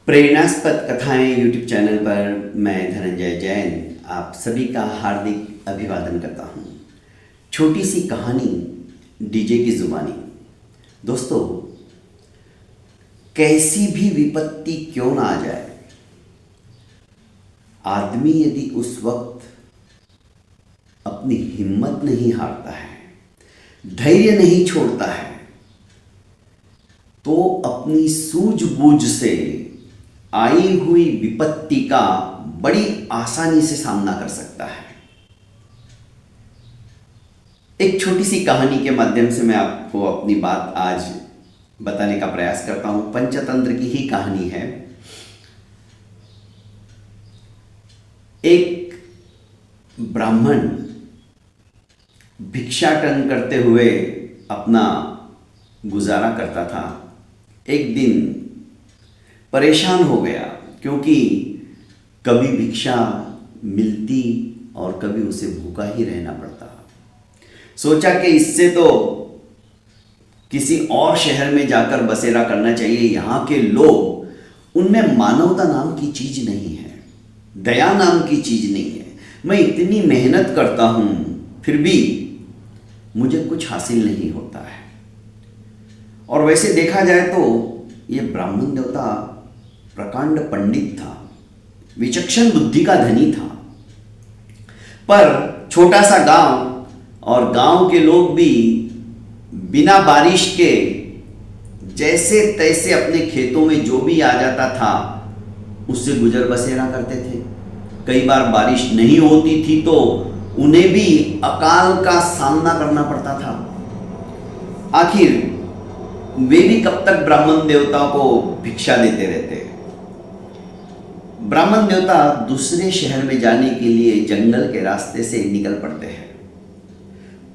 प्रेरणास्पद कथाएं YouTube channel पर मैं धनंजय जैन आप सभी का हार्दिक अभिवादन करता हूं। छोटी सी कहानी डीजे की जुबानी। दोस्तों, कैसी भी विपत्ति क्यों ना आ जाए, आदमी यदि उस वक्त अपनी हिम्मत नहीं हारता है, धैर्य नहीं छोड़ता है, तो अपनी सूझबूझ से आई हुई विपत्ति का बड़ी आसानी से सामना कर सकता है। एक छोटी सी कहानी के माध्यम से मैं आपको अपनी बात आज बताने का प्रयास करता हूं। पंचतंत्र की ही कहानी है। एक ब्राह्मण भिक्षाटन करते हुए अपना गुजारा करता था। एक दिन परेशान हो गया क्योंकि कभी भिक्षा मिलती और कभी उसे भूखा ही रहना पड़ता। सोचा कि इससे तो किसी और शहर में जाकर बसेरा करना चाहिए। यहाँ के लोग, उनमें मानवता नाम की चीज नहीं है, दया नाम की चीज नहीं है। मैं इतनी मेहनत करता हूँ फिर भी मुझे कुछ हासिल नहीं होता है। और वैसे देखा जाए तो ये ब्राह्मण देवता प्रकांड पंडित था, विचक्षण बुद्धि का धनी था। पर छोटा सा गांव और गांव के लोग भी बिना बारिश के जैसे तैसे अपने खेतों में जो भी आ जाता था उससे गुजर बसेरा करते थे। कई बार बारिश नहीं होती थी तो उन्हें भी अकाल का सामना करना पड़ता था। आखिर वे भी कब तक ब्राह्मण देवता को भिक्षा देते रहते। ब्राह्मण देवता दूसरे शहर में जाने के लिए जंगल के रास्ते से निकल पड़ते हैं।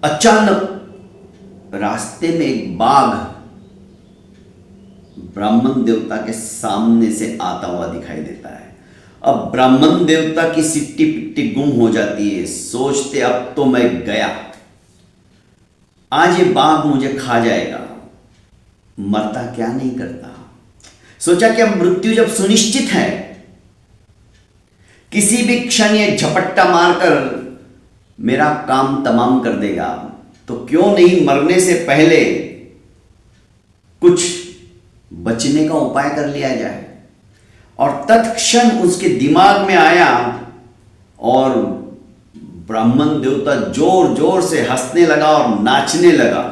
अचानक रास्ते में एक बाघ ब्राह्मण देवता के सामने से आता हुआ दिखाई देता है। अब ब्राह्मण देवता की सिट्टी पिट्टी गुम हो जाती है। सोचते अब तो मैं गया, आज ये बाघ मुझे खा जाएगा। मरता क्या नहीं करता। सोचा कि अब मृत्यु जब सुनिश्चित है, किसी भी क्षण ये झपट्टा मारकर मेरा काम तमाम कर देगा, तो क्यों नहीं मरने से पहले कुछ बचने का उपाय कर लिया जाए। और तत्क्षण उसके दिमाग में आया और ब्राह्मण देवता जोर जोर से हंसने लगा और नाचने लगा।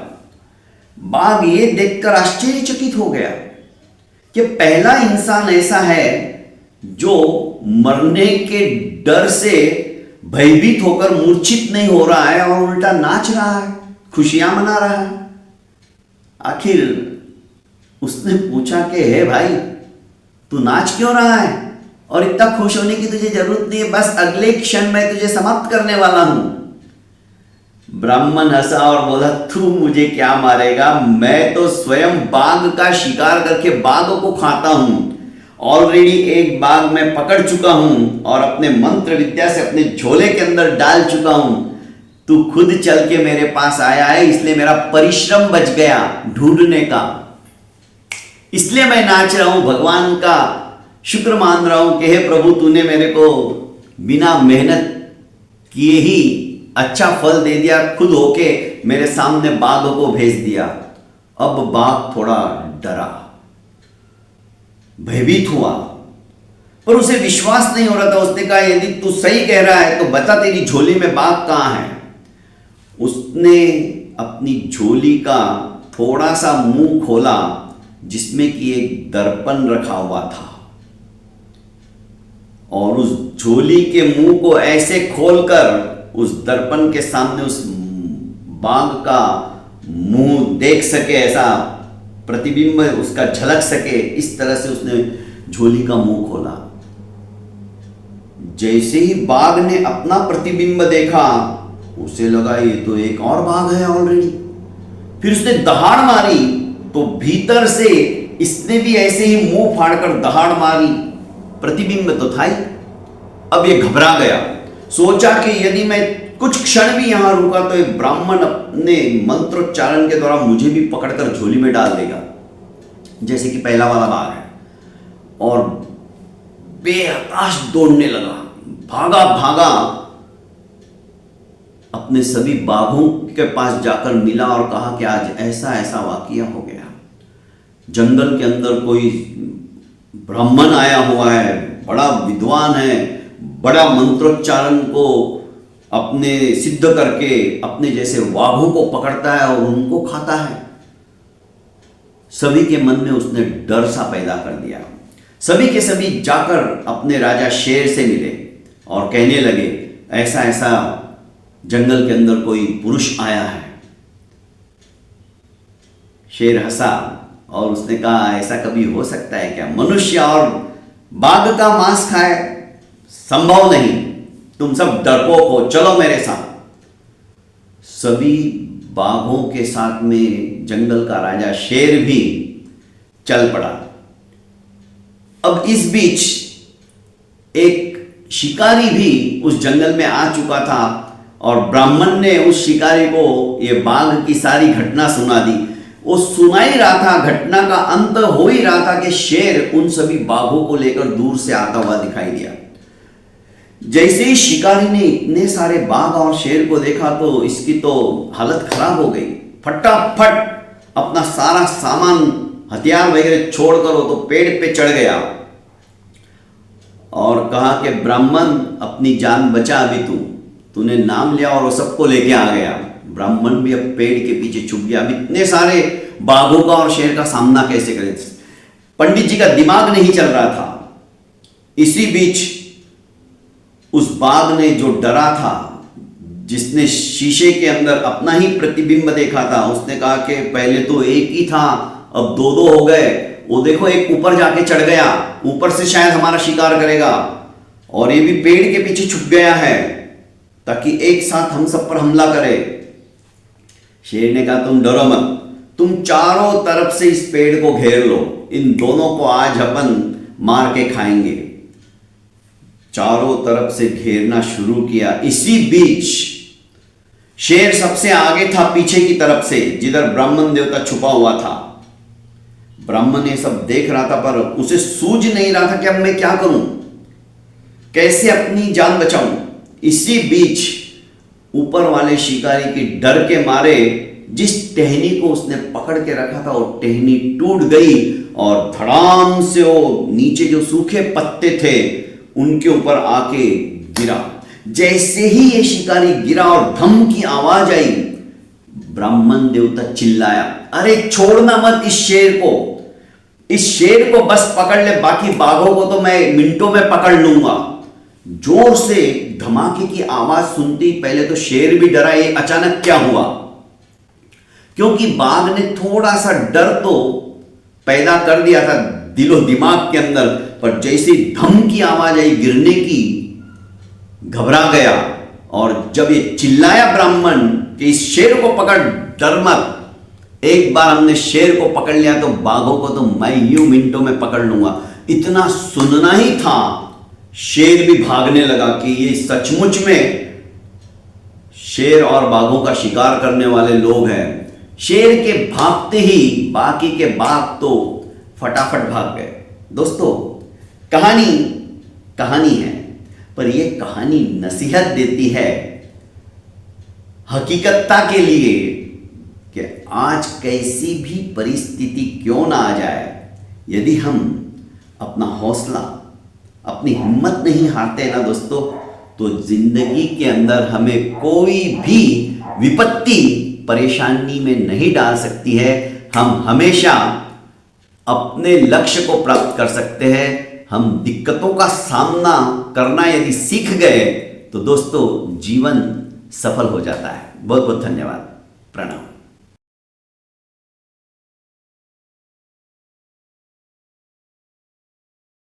बाघ ये देखकर आश्चर्यचकित हो गया कि पहला इंसान ऐसा है जो मरने के डर से भयभीत होकर मूर्छित नहीं हो रहा है और उल्टा नाच रहा है, खुशियां मना रहा है। आखिर उसने पूछा कि हे भाई, तू नाच क्यों रहा है और इतना खुश होने की तुझे जरूरत नहीं है, बस अगले क्षण मैं तुझे समाप्त करने वाला हूं। ब्राह्मण हंसा और बोला, तू मुझे क्या मारेगा, मैं तो स्वयं बाघ का शिकार करके बाघ को खाता हूं। ऑलरेडी एक बाघ मैं पकड़ चुका हूं और अपने मंत्र विद्या से अपने झोले के अंदर डाल चुका हूं। तू खुद चल के मेरे पास आया है, इसलिए मेरा परिश्रम बच गया ढूंढने का। इसलिए मैं नाच रहा हूं, भगवान का शुक्र मान रहा हूं कि हे प्रभु, तूने मेरे को बिना मेहनत किए ही अच्छा फल दे दिया, खुद होके मेरे सामने बाघ को भेज दिया। अब बाघ थोड़ा डरा, भयभीत हुआ, पर उसे विश्वास नहीं हो रहा था। उसने कहा, यदि तू सही कह रहा है तो बता तेरी झोली में बाघ कहां है। उसने अपनी झोली का थोड़ा सा मुंह खोला जिसमें कि एक दर्पण रखा हुआ था और उस झोली के मुंह को ऐसे खोलकर उस दर्पण के सामने उस बाघ का मुंह देख सके, ऐसा प्रतिबिंब उसका झलक सके, इस तरह से उसने झोली का मुंह खोला। जैसे ही बाघ ने अपना प्रतिबिंब देखा, उसे लगा ये तो एक और बाघ है ऑलरेडी। फिर उसने दहाड़ मारी तो भीतर से इसने भी ऐसे ही मुंह फाड़कर दहाड़ मारी। प्रतिबिंब तो था ही। अब ये घबरा गया। सोचा कि यदि मैं कुछ क्षण भी यहां रुका तो एक ब्राह्मण अपने मंत्रोच्चारण के द्वारा मुझे भी पकड़कर झोली में डाल देगा, जैसे कि पहला वाला बाघ है। और बेआकाश दौड़ने लगा, भागा भागा अपने सभी बाघों के पास जाकर मिला और कहा कि आज ऐसा ऐसा वाकया हो गया। जंगल के अंदर कोई ब्राह्मण आया हुआ है, बड़ा विद्वान है, बड़ा मंत्रोच्चारण को अपने सिद्ध करके अपने जैसे बाघों को पकड़ता है और उनको खाता है। सभी के मन में उसने डर सा पैदा कर दिया। सभी के सभी जाकर अपने राजा शेर से मिले और कहने लगे ऐसा ऐसा जंगल के अंदर कोई पुरुष आया है। शेर हंसा और उसने कहा ऐसा कभी हो सकता है क्या? मनुष्य और बाघ का मांस खाए? संभव नहीं, तुम सब डरपोक हो, चलो मेरे साथ। सभी बाघों के साथ में जंगल का राजा शेर भी चल पड़ा। अब इस बीच एक शिकारी भी उस जंगल में आ चुका था और ब्राह्मण ने उस शिकारी को ये बाघ की सारी घटना सुना दी। वो सुना ही रहा था, घटना का अंत हो ही रहा था कि शेर उन सभी बाघों को लेकर दूर से आता हुआ दिखाई दिया। जैसे ही शिकारी ने इतने सारे बाघ और शेर को देखा तो इसकी तो हालत खराब हो गई। फटाफट अपना सारा सामान, हथियार वगैरह छोड़कर वो तो पेड़ पे चढ़ गया और कहा कि ब्राह्मण अपनी जान बचा, अभी तूने नाम लिया और वो सबको लेके आ गया। ब्राह्मण भी अब पेड़ के पीछे छुप गया। अब इतने सारे बाघों का और शेर का सामना कैसे करे? पंडित जी का दिमाग नहीं चल रहा था। इसी बीच उस बाघ ने जो डरा था, जिसने शीशे के अंदर अपना ही प्रतिबिंब देखा था, उसने कहा कि पहले तो एक ही था, अब दो दो हो गए। वो देखो एक ऊपर जाके चढ़ गया, ऊपर से शायद हमारा शिकार करेगा, और ये भी पेड़ के पीछे छुप गया है ताकि एक साथ हम सब पर हमला करे। शेर ने कहा तुम डरो मत, तुम चारों तरफ से इस पेड़ को घेर लो, इन दोनों को आज अपन मार के खाएंगे। चारों तरफ से घेरना शुरू किया। इसी बीच शेर सबसे आगे था, पीछे की तरफ से, जिधर ब्राह्मण देवता छुपा हुआ था। ब्राह्मण ये सब देख रहा था पर उसे सूझ नहीं रहा था कि अब मैं क्या करूं, कैसे अपनी जान बचाऊं। इसी बीच ऊपर वाले शिकारी के डर के मारे जिस टहनी को उसने पकड़ के रखा था वो टहनी टूट गई और धड़ाम से वो नीचे जो सूखे पत्ते थे उनके ऊपर आके गिरा। जैसे ही ये शिकारी गिरा और धम की आवाज आई, ब्राह्मण देवता चिल्लाया, अरे छोड़ना मत इस शेर को, इस शेर को बस पकड़ ले, बाकी बाघों को तो मैं मिनटों में पकड़ लूंगा। जोर से धमाके की आवाज सुनती पहले तो शेर भी डरा, ये अचानक क्या हुआ, क्योंकि बाघ ने थोड़ा सा डर तो पैदा कर दिया था दिलो दिमाग के अंदर, पर जैसे धम की आवाज आई गिरने की, घबरा गया। और जब ये चिल्लाया ब्राह्मण कि इस शेर को पकड़, डर मत, एक बार हमने शेर को पकड़ लिया तो बाघों को तो मैं यूं मिनटों में पकड़ लूंगा, इतना सुनना ही था। शेर भी भागने लगा कि ये सचमुच में शेर और बाघों का शिकार करने वाले लोग हैं। शेर के भागते ही बाकी के बाघ तो फटाफट भाग गए। दोस्तों कहानी है, पर यह कहानी नसीहत देती है हकीकतता के लिए कि आज कैसी भी परिस्थिति क्यों ना आ जाए, यदि हम अपना हौसला, अपनी हिम्मत नहीं हारते ना दोस्तों, तो जिंदगी के अंदर हमें कोई भी विपत्ति परेशानी में नहीं डाल सकती है। हम हमेशा अपने लक्ष्य को प्राप्त कर सकते हैं। हम दिक्कतों का सामना करना यदि सीख गए तो दोस्तों जीवन सफल हो जाता है। बहुत बहुत धन्यवाद। प्रणाम।